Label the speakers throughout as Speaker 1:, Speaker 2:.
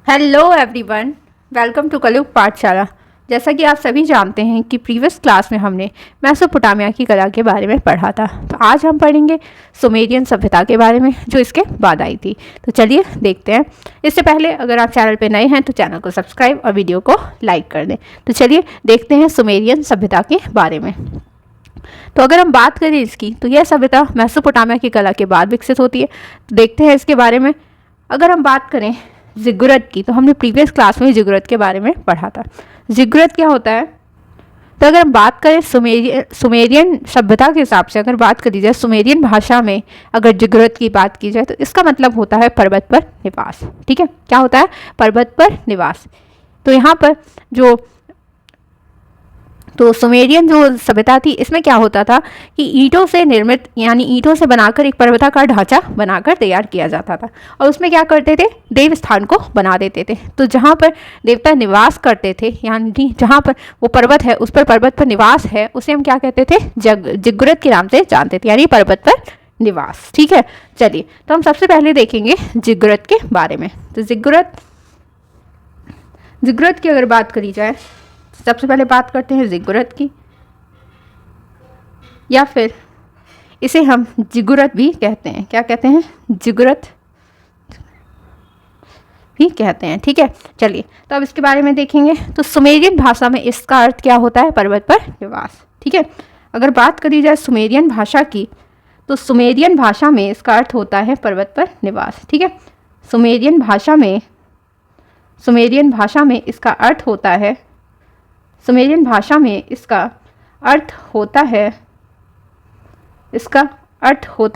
Speaker 1: Hello everyone, welcome to कलयुग पाठशाला। जैसा कि आप सभी जानते हैं कि प्रीवियस क्लास में हमने मेसोपोटामिया की कला के बारे में पढ़ा था। तो आज हम पढ़ेंगे सुमेरियन सभ्यता के बारे में, जो इसके बाद आई थी। तो चलिए देखते हैं। इससे पहले अगर आप चैनल पर नए हैं तो चैनल को सब्सक्राइब और वीडियो को लाइक कर दें। तो चलिए देखते हैं सुमेरियन सभ्यता के बारे में। तो अगर हम बात करें इसकी, तो यह सभ्यता मेसोपोटामिया की कला के बाद विकसित होती है। तो देखते हैं इसके बारे में। अगर हम बात करें जिगुरत की, तो हमने प्रीवियस क्लास में जिगुरत के बारे में पढ़ा था। जिगुरत क्या होता है? तो अगर हम बात करें सुमेरियन सभ्यता के हिसाब से अगर बात करी जाए, सुमेरियन भाषा में अगर जिगुरत की बात की जाए तो इसका मतलब होता है पर्वत पर निवास। ठीक है, क्या होता है? पर्वत पर निवास। तो यहाँ पर तो सुमेरियन जो सभ्यता थी, इसमें क्या होता था कि ईंटों से निर्मित यानी ईंटों से बनाकर एक पर्वताकार ढांचा बनाकर तैयार किया जाता था, और उसमें क्या करते थे? देव स्थान को बना देते थे। तो जहाँ पर देवता निवास करते थे, यानी जहाँ पर वो पर्वत है, उस पर पर्वत पर निवास है, उसे हम क्या कहते थे? जिगुरत के नाम से जानते थे, यानी पर्वत पर निवास। ठीक है, चलिए तो हम सबसे पहले देखेंगे जिगुरत के बारे में। तो जिगुरत की अगर बात करी जाए, सबसे पहले बात करते हैं जिगुरत की, या फिर इसे हम जिगुरत भी कहते हैं। क्या कहते हैं? जिगुरत भी कहते हैं। ठीक है, चलिए तो अब इसके बारे में देखेंगे। तो सुमेरियन भाषा में इसका अर्थ क्या होता है? पर्वत पर निवास। ठीक है, अगर बात करी जाए सुमेरियन भाषा की, तो सुमेरियन भाषा में इसका अर्थ होता है पर्वत पर निवास। ठीक है, सुमेरियन भाषा में इसका अर्थ होता है, सुमेरियन भाषा में इसका अर्थ होता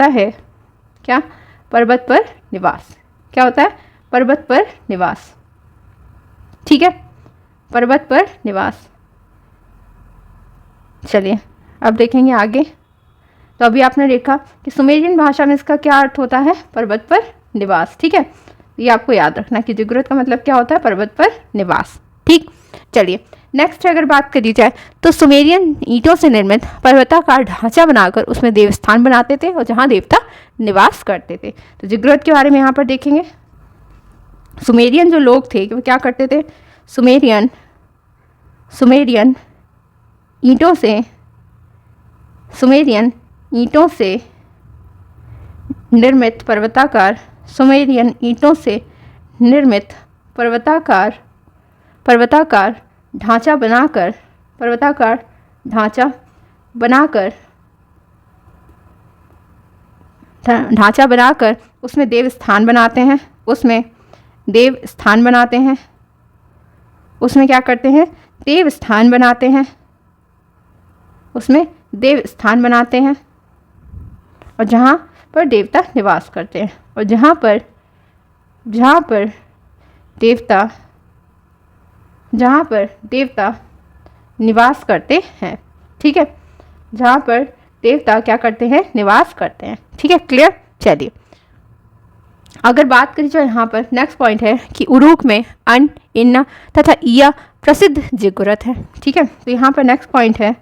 Speaker 1: है क्या? पर्वत पर निवास। क्या होता है? पर्वत पर निवास। ठीक है, पर्वत पर निवास। चलिए अब देखेंगे आगे। तो अभी आपने देखा कि सुमेरियन भाषा में इसका क्या अर्थ होता है? पर्वत पर निवास। ठीक है, ये आपको याद रखना कि जिगुरत का मतलब क्या होता है? पर्वत पर निवास। ठीक, चलिए नेक्स्ट अगर बात करी जाए, तो सुमेरियन ईंटों से निर्मित पर्वताकार ढांचा बनाकर उसमें देवस्थान बनाते थे, और जहाँ देवता निवास करते थे। तो जिगुरत के बारे में यहाँ पर देखेंगे। सुमेरियन जो लोग थे, वो क्या करते थे? सुमेरियन ईंटों से निर्मित पर्वताकार ढांचा बनाकर उसमें देव स्थान बनाते हैं। उसमें क्या करते हैं? देव स्थान बनाते हैं, और जहाँ पर देवता निवास करते हैं, और जहाँ पर देवता निवास करते हैं। ठीक है, जहाँ पर देवता क्या करते हैं? निवास करते हैं। ठीक है, क्लियर। चलिए अगर बात करी जाए, यहाँ पर नेक्स्ट पॉइंट है कि उरूक में अन, इन्ना तथा इया प्रसिद्ध जिगुरत है। ठीक है, तो यहाँ पर नेक्स्ट पॉइंट है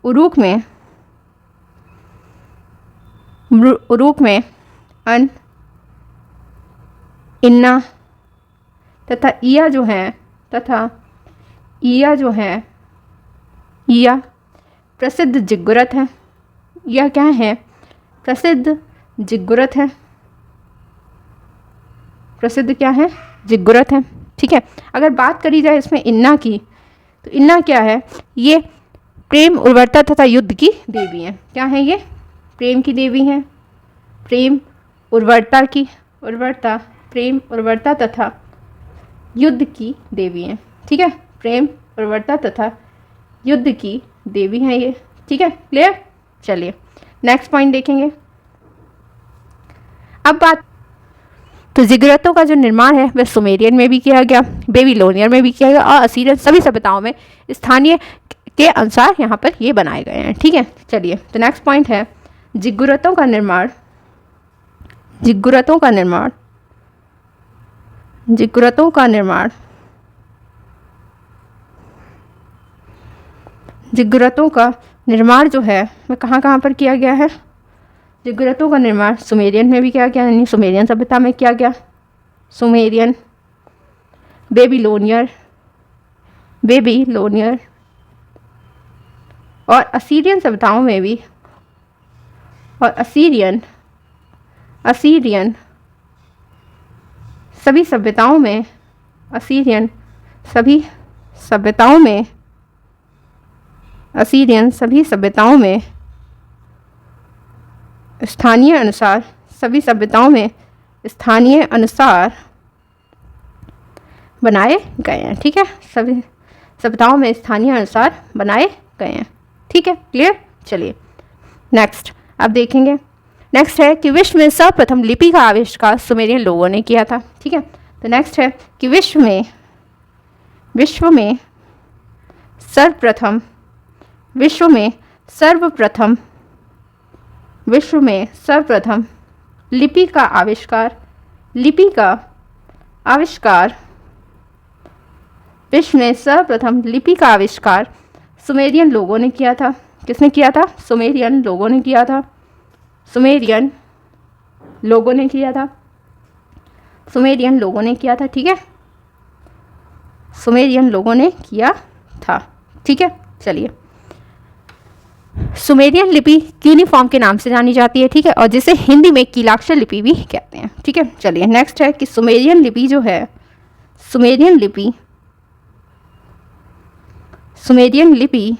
Speaker 1: उरूक में अन, इन्ना तथा इया प्रसिद्ध जिगुरत है। यह क्या है? प्रसिद्ध जिगुरत है। प्रसिद्ध क्या है? जिगुरत है। ठीक है, अगर बात करी जाए इसमें इन्ना की, तो इन्ना क्या है? ये प्रेम, उर्वरता तथा युद्ध की देवी हैं। क्या है ये? प्रेम की देवी हैं। प्रेम, उर्वरता तथा युद्ध की देवी हैं। ठीक है, प्रेम, उर्वरता तथा युद्ध की देवी हैं ये। ठीक है, क्लियर। चलिए नेक्स्ट पॉइंट देखेंगे। अब बात, तो जिगुरतों का जो निर्माण है वह सुमेरियन में भी किया गया, बेबीलोनियन में भी किया गया, और असीरियन, सभी सभ्यताओं में स्थानीय के अनुसार यहाँ पर ये बनाए गए हैं। ठीक है, चलिए तो नेक्स्ट पॉइंट है जिगुरतों का निर्माण जो है वह कहाँ पर किया गया है? जिगुरतों का निर्माण सुमेरियन में भी किया गया, यानी सुमेरियन सभ्यता में किया गया। सुमेरियन बेबीलोनियर और असीरियन सभ्यताओं में भी, और असीरियन सभी सभ्यताओं में, असीरियन सभी सभ्यताओं में, असीरियन सभी सभ्यताओं में स्थानीय अनुसार, सभी सभ्यताओं में स्थानीय अनुसार बनाए गए हैं। ठीक है, सभी सभ्यताओं में स्थानीय अनुसार बनाए गए हैं। ठीक है, क्लियर। चलिए नेक्स्ट अब देखेंगे। नेक्स्ट है कि विश्व में सर्वप्रथम लिपि का आविष्कार सुमेरियन लोगों ने किया था। ठीक है, तो नेक्स्ट है कि विश्व में सर्वप्रथम लिपि का आविष्कार विश्व में सर्वप्रथम लिपि का आविष्कार सुमेरियन लोगों ने किया था। किसने किया था? सुमेरियन लोगों ने किया था। सुमेरियन लोगों ने किया था। ठीक है, सुमेरियन लोगों ने किया था। ठीक है, चलिए सुमेरियन लिपि क्यूनिफॉर्म के नाम से जानी जाती है। ठीक है, और जिसे हिंदी में कीलाक्षर लिपि भी कहते हैं। ठीक है, चलिए नेक्स्ट है कि सुमेरियन लिपि जो है, सुमेरियन लिपि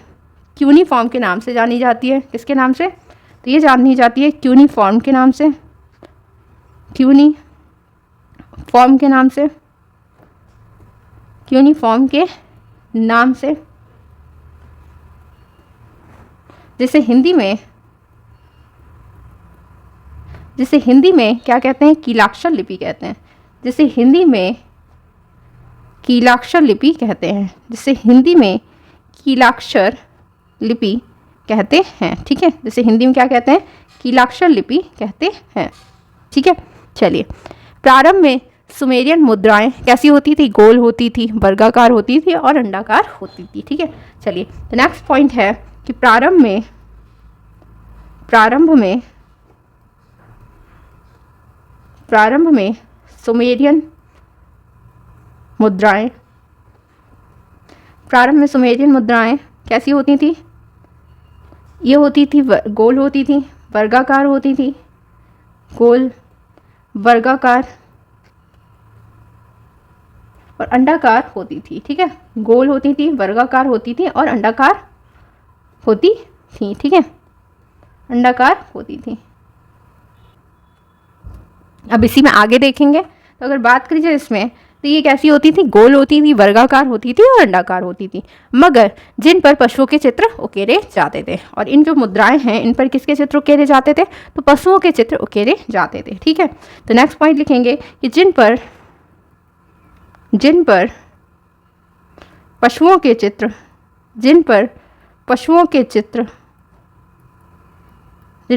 Speaker 1: क्यूनिफॉर्म के नाम से जानी जाती है। किसके नाम से? तो ये जानी जाती है क्यूनिफॉर्म के नाम से, क्यूनिफॉर्म के नाम से, जिसे हिंदी में क्या कहते हैं? कीलाक्षर लिपि कहते हैं। जिसे हिंदी में कीलाक्षर लिपि कहते हैं। ठीक है, जिसे हिंदी में क्या कहते हैं? कीलाक्षर लिपि कहते हैं। ठीक है, चलिए प्रारंभ में सुमेरियन मुद्राएं कैसी होती थी? गोल होती थी, वर्गाकार होती थी और अंडाकार होती थी। ठीक है, चलिए तो नेक्स्ट पॉइंट है कि प्रारंभ में सुमेरियन मुद्राएं कैसी होती थी? ये होती थी गोल होती थी, वर्गाकार होती थी, गोल, वर्गाकार और अंडाकार होती थी। ठीक है, गोल होती थी, वर्गाकार होती थी और अंडाकार होती थी। ठीक है, अंडाकार होती थी। अब इसी में आगे देखेंगे तो अगर बात करी जाए इसमें, तो ये कैसी होती थी? गोल होती थी, वर्गाकार होती थी और अंडाकार होती थी, मगर जिन पर पशुओं के चित्र उकेरे जाते थे। और इन जो मुद्राएं हैं, इन पर किसके चित्र उकेरे जाते थे? तो पशुओं के चित्र उकेरे जाते थे। ठीक है, तो नेक्स्ट पॉइंट लिखेंगे कि जिन पर पशुओं के चित्र जिन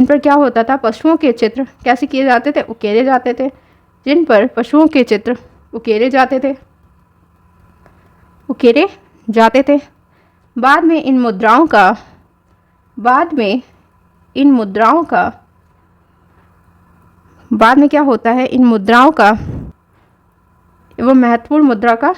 Speaker 1: पर क्या होता था? पशुओं के चित्र कैसे किए जाते थे? उकेरे जाते थे। जिन पर पशुओं के चित्र उकेरे जाते थे। बाद में इन क्या होता है? इन मुद्राओं का एवं महत्वपूर्ण मुद्रा का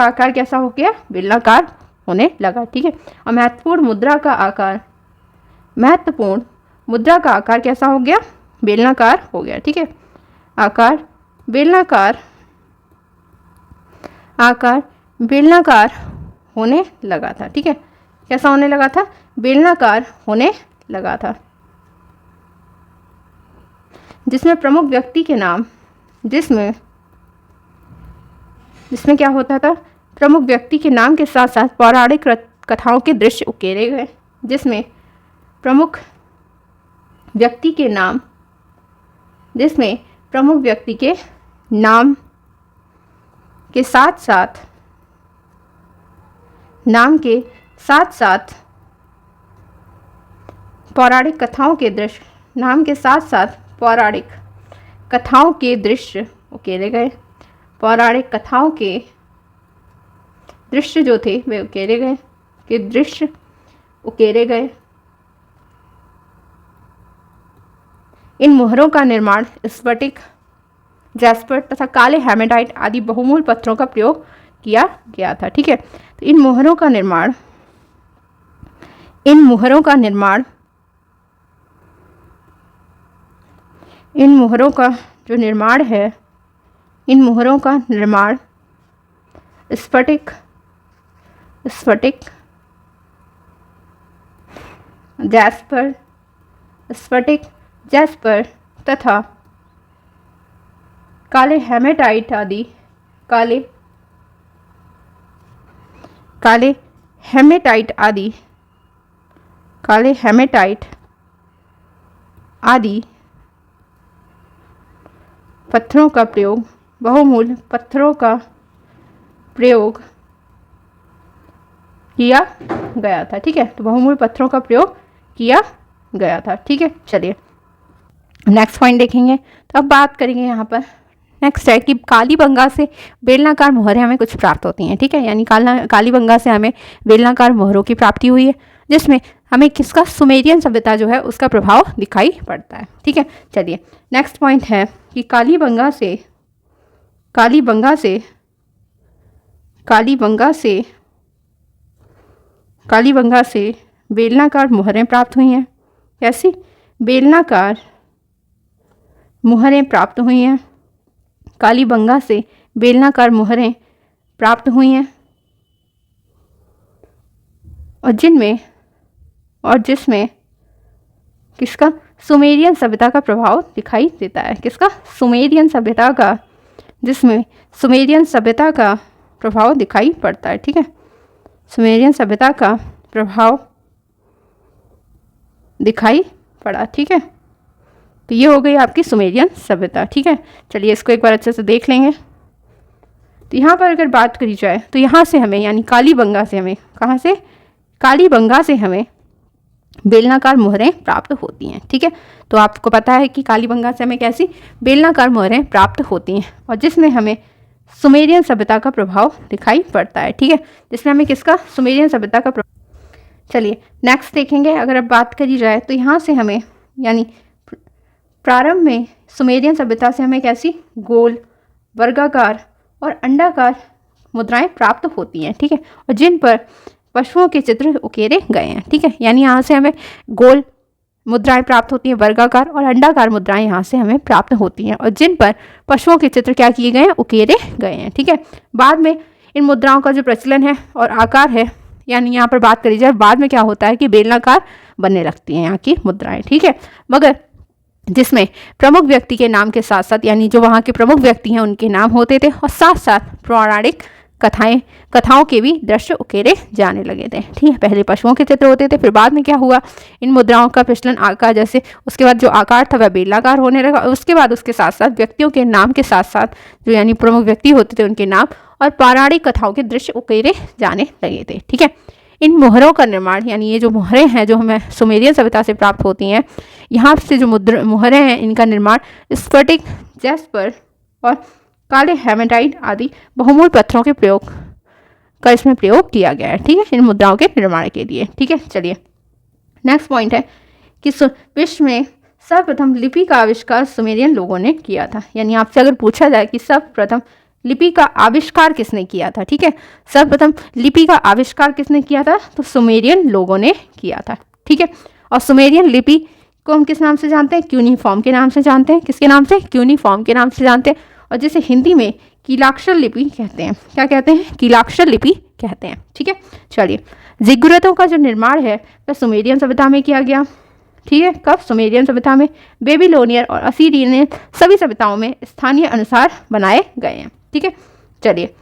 Speaker 1: आकार कैसा हो गया? बेलनाकार होने लगा। ठीक है, और महत्वपूर्ण मुद्रा का आकार कैसा हो गया? बेलनाकार हो गया। ठीक है, आकार बेलनाकार होने लगा था। ठीक है, कैसा होने लगा था? बेलनाकार होने लगा था। जिसमें प्रमुख व्यक्ति के नाम, जिसमें क्या होता था? प्रमुख व्यक्ति के नाम के साथ साथ पौराणिक कथाओं के दृश्य उकेरे गए। जिसमें प्रमुख व्यक्ति के नाम के साथ साथ पौराणिक कथाओं के दृश्य उकेरे गए। पौराणिक कथाओं के दृश्य जो थे वे उकेरे गए। इन मोहरों का निर्माण स्फटिक, जैस्पर तथा काले हेमेटाइट आदि बहुमूल पत्थरों का प्रयोग किया गया था। ठीक है, तो इन मोहरों का निर्माण स्फटिक, जैस्पर तथा काले हेमेटाइट आदि पत्थरों का प्रयोग, बहुमूल पत्थरों का प्रयोग किया गया था। ठीक है, तो बहुमूल पत्थरों का प्रयोग किया गया था। ठीक है, चलिए नेक्स्ट पॉइंट देखेंगे। तो अब बात करेंगे यहाँ पर नेक्स्ट है कि कालीबंगा से बेलनाकार मोहरें हमें कुछ प्राप्त होती हैं। ठीक है, यानी कालीबंगा से हमें बेलनाकार मोहरों की प्राप्ति हुई है, जिसमें हमें किसका, सुमेरियन सभ्यता जो है उसका प्रभाव दिखाई पड़ता है। ठीक है, चलिए नेक्स्ट पॉइंट है कि कालीबंगा से बेलनाकार मोहरें प्राप्त हुई हैं। कैसी? बेलनाकार मोहरें प्राप्त हुई हैं। कालीबंगा से बेलनाकार मोहरें प्राप्त हुई हैं और जिसमें किसका, सुमेरियन सभ्यता का प्रभाव दिखाई देता है। किसका? सुमेरियन सभ्यता का, जिसमें सुमेरियन सभ्यता का प्रभाव दिखाई पड़ता है। ठीक है, सुमेरियन सभ्यता का प्रभाव दिखाई पड़ा। ठीक है, तो ये हो गई आपकी सुमेरियन सभ्यता। ठीक है, चलिए इसको एक बार अच्छे से देख लेंगे। तो यहाँ पर अगर बात करी जाए तो यहाँ से हमें, यानी कालीबंगा से हमें, कहाँ से, कालीबंगा से हमें बेलनाकार मोहरें प्राप्त होती हैं। ठीक है, तो आपको पता है कि कालीबंगा से हमें कैसी बेलनाकार मोहरें प्राप्त होती हैं और जिसमें हमें सुमेरियन सभ्यता का प्रभाव दिखाई पड़ता है। ठीक है, जिसमें हमें किसका, सुमेरियन सभ्यता का प्रभाव। चलिए नेक्स्ट देखेंगे। अगर अब बात करी जाए तो यहाँ से हमें, यानी प्रारंभ में सुमेरियन सभ्यता से हमें कैसी गोल, वर्गाकार और अंडाकार मुद्राएं प्राप्त होती हैं। ठीक है, और जिन पर पशुओं के चित्र उकेरे गए हैं। ठीक है, यानी यहाँ से हमें गोल मुद्राएं प्राप्त होती हैं, वर्गाकार और अंडाकार मुद्राएं यहाँ से हमें प्राप्त होती हैं और जिन पर पशुओं के चित्र क्या किए गए हैं, उकेरे गए हैं। ठीक है, बाद में इन मुद्राओं का जो प्रचलन है और आकार है, यानी यहाँ पर बात करी जाए, बाद में क्या होता है कि बेलनाकार बनने लगती हैं यहाँ की मुद्राएं। ठीक है, मगर जिसमें प्रमुख व्यक्ति के नाम के साथ साथ, यानी जो वहाँ के प्रमुख व्यक्ति हैं उनके नाम होते थे और साथ साथ पौराणिक कथाओं के भी दृश्य उकेरे जाने लगे थे। ठीक है, पहले पशुओं के चित्र होते थे, फिर बाद में क्या हुआ, इन मुद्राओं का प्रचलन आकार, जैसे उसके बाद जो आकार था वह बेलनाकार होने लगा, उसके बाद उसके साथ साथ व्यक्तियों के नाम के साथ साथ जो यानी प्रमुख व्यक्ति होते थे उनके नाम और पौराणिक कथाओं के दृश्य उकेरे जाने लगे थे। ठीक है, इन मोहरों का निर्माण, यानी ये जो मोहरें हैं जो हमें सुमेरियन सभ्यता से प्राप्त होती हैं, यहाँ से जो मोहरें हैं इनका निर्माण स्फटिक, जैस्पर और काले हेमेटाइट आदि बहुमूल पत्थरों के प्रयोग का इसमें प्रयोग किया गया है। ठीक है, इन मुद्राओं के निर्माण के लिए। ठीक है, चलिए नेक्स्ट पॉइंट है कि विश्व में सर्वप्रथम लिपि का आविष्कार सुमेरियन लोगों ने किया था। यानी आपसे अगर पूछा जाए कि सर्वप्रथम लिपि का आविष्कार किसने किया था, ठीक है, सर्वप्रथम लिपि का आविष्कार किसने किया था, तो सुमेरियन लोगों ने किया था। ठीक है, और सुमेरियन लिपि को हम किस नाम से जानते हैं, क्यूनिफॉर्म के नाम से जानते हैं। किसके नाम से, क्यूनिफॉर्म के नाम से जानते हैं, और जिसे हिंदी में कीलाक्षर लिपि कहते हैं। क्या कहते हैं, कीलाक्षर लिपि कहते हैं। ठीक है, चलिए जिगुरतों का जो निर्माण है वह सुमेरियन सभ्यता में किया गया। ठीक है, कब, सुमेरियन सभ्यता में। बेबीलोनियन और असीरियन सभी सभ्यताओं में स्थानीय अनुसार बनाए गए हैं। ठीक है, चलिए,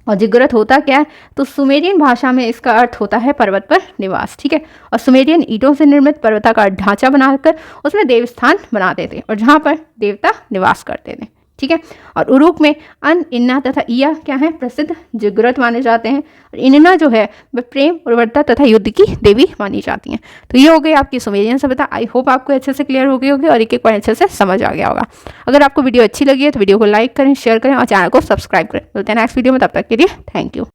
Speaker 1: और जिगुरत होता क्या है, तो सुमेरियन भाषा में इसका अर्थ होता है पर्वत पर निवास। ठीक है, और सुमेरियन ईंटों से निर्मित पर्वताकार ढांचा बनाकर उसमें देवस्थान बनाते थे और जहाँ पर देवता निवास करते थे। ठीक है, और उरूक में अन, इन्ना तथा इया क्या है, प्रसिद्ध जिगुरत माने जाते हैं। और इन्ना जो है वह प्रेम, उर्वरता तथा युद्ध की देवी मानी जाती हैं। तो ये हो गई आपकी सुमेरियन सभ्यता। आई होप आपको अच्छे से क्लियर हो गई होगी और एक एक पॉइंट अच्छे से समझ आ गया होगा। अगर आपको वीडियो अच्छी लगी है तो वीडियो को लाइक करें, शेयर करें और चैनल को सब्सक्राइब करें। मिलते हैं नेक्स्ट वीडियो में, तब तक के लिए थैंक यू।